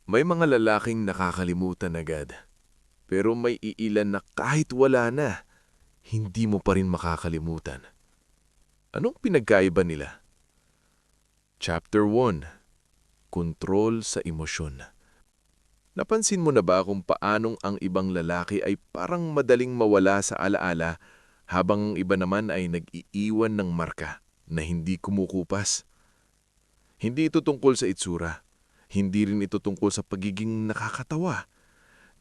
May mga lalaking nakakalimutan agad, pero may iilan na kahit wala na, hindi mo pa rin makakalimutan. Anong pinagkaiba nila? Chapter 1. Kontrol sa emosyon. Napansin mo na ba kung paanong ang ibang lalaki ay parang madaling mawala sa alaala habang ang iba naman ay nag-iiwan ng marka na hindi kumukupas? Hindi ito tungkol sa itsura. Hindi rin ito tungkol sa pagiging nakakatawa.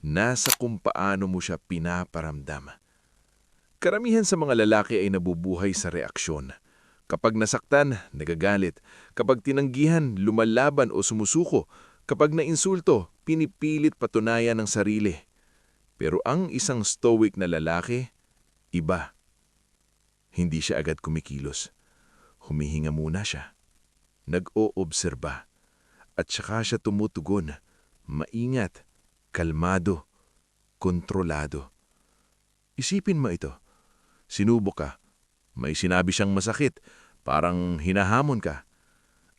Nasa kung paano mo siya pinaparamdam. Karamihan sa mga lalaki ay nabubuhay sa reaksyon. Kapag nasaktan, nagagalit. Kapag tinanggihan, lumalaban o sumusuko. Kapag nainsulto, pinipilit patunayan ng sarili. Pero ang isang stoic na lalaki, iba. Hindi siya agad kumikilos. Humihinga muna siya. Nag-oobserba. At saka siya tumutugon. Maingat, kalmado, kontrolado. Isipin mo ito. Sinubok ka. May sinabi siyang masakit, parang hinahamon ka.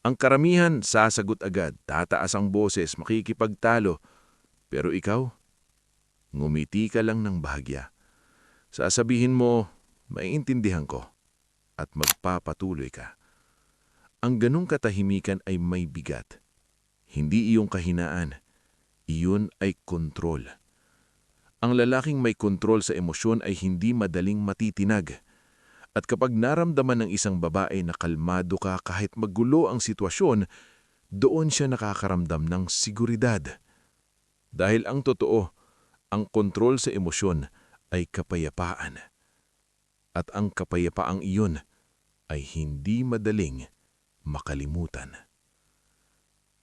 Ang karamihan, sasagot agad, tataas ang boses, makikipagtalo. Pero ikaw, ngumiti ka lang ng bahagya. Sasabihin mo, maiintindihan ko, at magpapatuloy ka. Ang ganong katahimikan ay may bigat. Hindi iyong kahinaan, iyon ay kontrol. Ang lalaking may kontrol sa emosyon ay hindi madaling matitinag. At kapag naramdaman ng isang babae na kalmado ka kahit magulo ang sitwasyon, doon siya nakakaramdam ng seguridad. Dahil ang totoo, ang kontrol sa emosyon ay kapayapaan. At ang kapayapaang iyon ay hindi madaling makalimutan.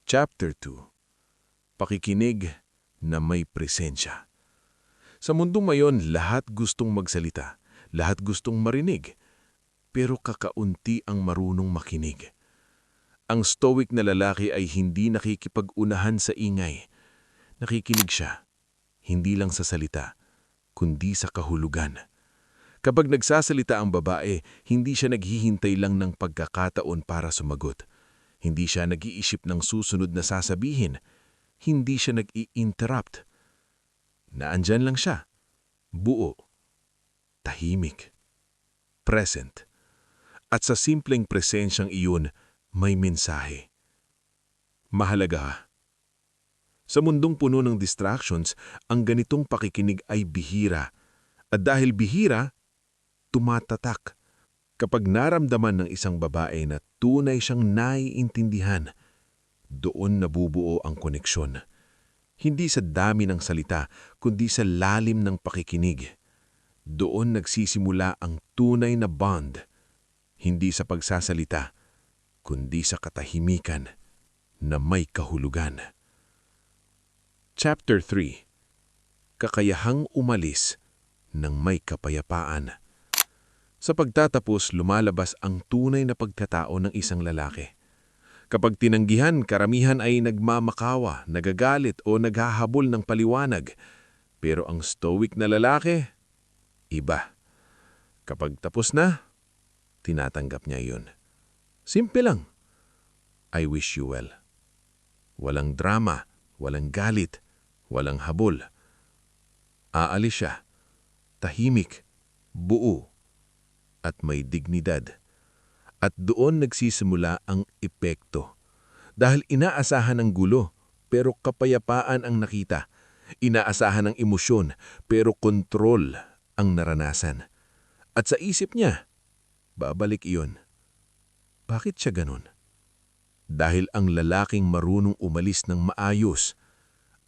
Chapter 2. Pakikinig na may presensya. Sa mundong mayon, lahat gustong magsalita, lahat gustong marinig, pero kakaunti ang marunong makinig. Ang stoic na lalaki ay hindi nakikipag-unahan sa ingay. Nakikinig siya, hindi lang sa salita, kundi sa kahulugan. Kapag nagsasalita ang babae, hindi siya naghihintay lang ng pagkakataon para sumagot. Hindi siya nag-iisip ng susunod na sasabihin. Hindi siya nag-i-interrupt. Naandyan lang siya, buo, tahimik, present. At sa simpleng presensyang iyon, may mensahe. Mahalaga ka. Sa mundong puno ng distractions, ang ganitong pakikinig ay bihira. At dahil bihira, tumatatak. Kapag naramdaman ng isang babae na tunay siyang naiintindihan, doon nabubuo ang koneksyon. Hindi sa dami ng salita, kundi sa lalim ng pakikinig. Doon nagsisimula ang tunay na bond. Hindi sa pagsasalita, kundi sa katahimikan na may kahulugan. Chapter 3. Kakayahang umalis ng may kapayapaan. Sa pagtatapos, lumalabas ang tunay na pagkatao ng isang lalaki. Kapag tinanggihan, karamihan ay nagmamakawa, nagagalit o naghahabol ng paliwanag. Pero ang stoic na lalaki, iba. Kapag tapos na, tinatanggap niya yun. Simple lang. I wish you well. Walang drama, walang galit, walang habol. Aalis siya. Tahimik, buo, at may dignidad. At doon nagsisimula ang epekto. Dahil inaasahan ng gulo, pero kapayapaan ang nakita. Inaasahan ng emosyon, pero kontrol ang naranasan. At sa isip niya, babalik iyon. Bakit siya ganun? Dahil ang lalaking marunong umalis ng maayos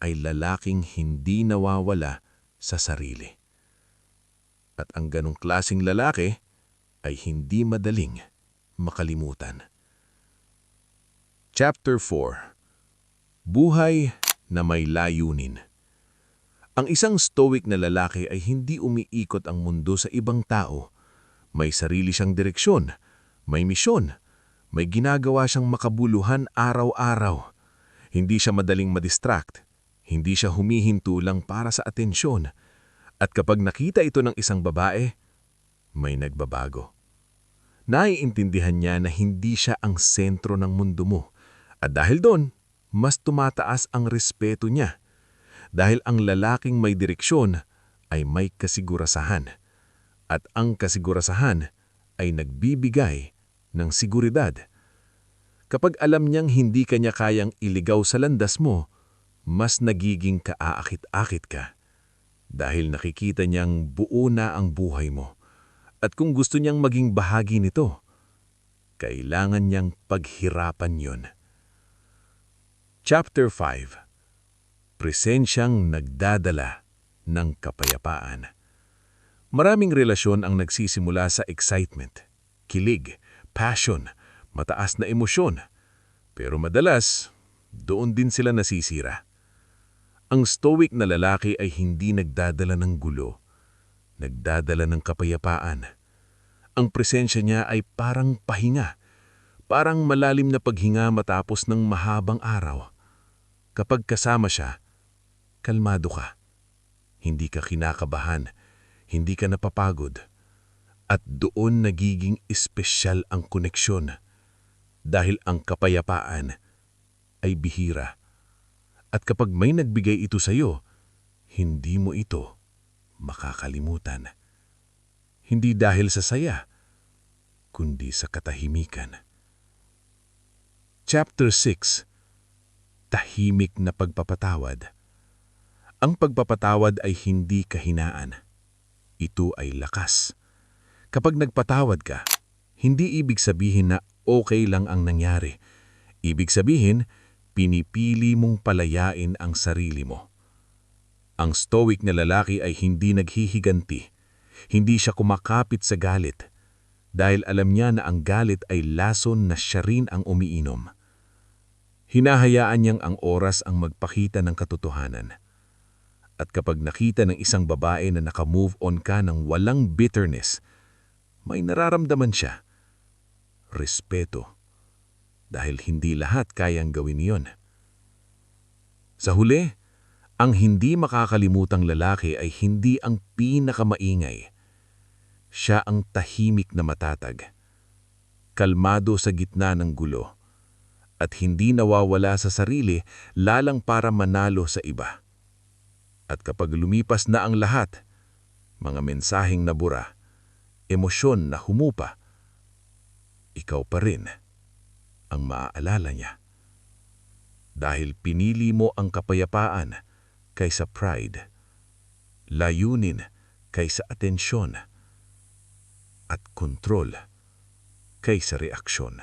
ay lalaking hindi nawawala sa sarili. At ang ganong klaseng lalaki ay hindi madaling makalimutan. Chapter 4. Buhay na may layunin. Ang isang stoic na lalaki ay hindi umiikot ang mundo sa ibang tao. May sarili siyang direksyon, may misyon, may ginagawa siyang makabuluhan araw-araw. Hindi siya madaling madistract, hindi siya humihinto lang para sa atensyon. At kapag nakita ito ng isang babae, may nagbabago. Naiintindihan niya na hindi siya ang sentro ng mundo mo. At dahil doon, mas tumataas ang respeto niya dahil ang lalaking may direksyon ay may kasigurasahan at ang kasigurasahan ay nagbibigay ng seguridad. Kapag alam niyang hindi kanya kayang iligaw sa landas mo, mas nagiging kaaakit-akit ka dahil nakikita niyang buo na ang buhay mo. At kung gusto niyang maging bahagi nito, kailangan niyang paghirapan yon. Chapter 5. Presensyang nagdadala ng kapayapaan. Maraming relasyon ang nagsisimula sa excitement, kilig, passion, mataas na emosyon. Pero madalas, doon din sila nasisira. Ang stoic na lalaki ay hindi nagdadala ng gulo, nagdadala ng kapayapaan. Ang presensya niya ay parang pahinga, parang malalim na paghinga matapos ng mahabang araw. Kapag kasama siya, kalmado ka. Hindi ka kinakabahan, hindi ka napapagod. At doon nagiging espesyal ang koneksyon dahil ang kapayapaan ay bihira. At kapag may nagbigay ito sa iyo, hindi mo ito makakalimutan. Hindi dahil sa saya, kundi sa katahimikan. Chapter 6. Tahimik na pagpapatawad. Ang pagpapatawad ay hindi kahinaan. Ito ay lakas. Kapag nagpatawad ka, hindi ibig sabihin na okay lang ang nangyari. Ibig sabihin, pinipili mong palayain ang sarili mo. Ang stoic na lalaki ay hindi naghihiganti. Hindi siya kumakapit sa galit dahil alam niya na ang galit ay lason na siya rin ang umiinom. Hinahayaan niyang ang oras ang magpakita ng katotohanan. At kapag nakita ng isang babae na nakamove on ka ng walang bitterness, may nararamdaman siya. Respeto. Dahil hindi lahat kayang gawin iyon. Sa huli, ang hindi makakalimutang lalaki ay hindi ang pinakamaingay. Siya ang tahimik na matatag. Kalmado sa gitna ng gulo. At hindi nawawala sa sarili lalang para manalo sa iba. At kapag lumipas na ang lahat, mga mensaheng nabura, emosyon na humupa, ikaw pa rin ang maaalala niya. Dahil pinili mo ang kapayapaan kaysa pride, layunin kaysa atensyon, at kontrol kaysa reaksyon.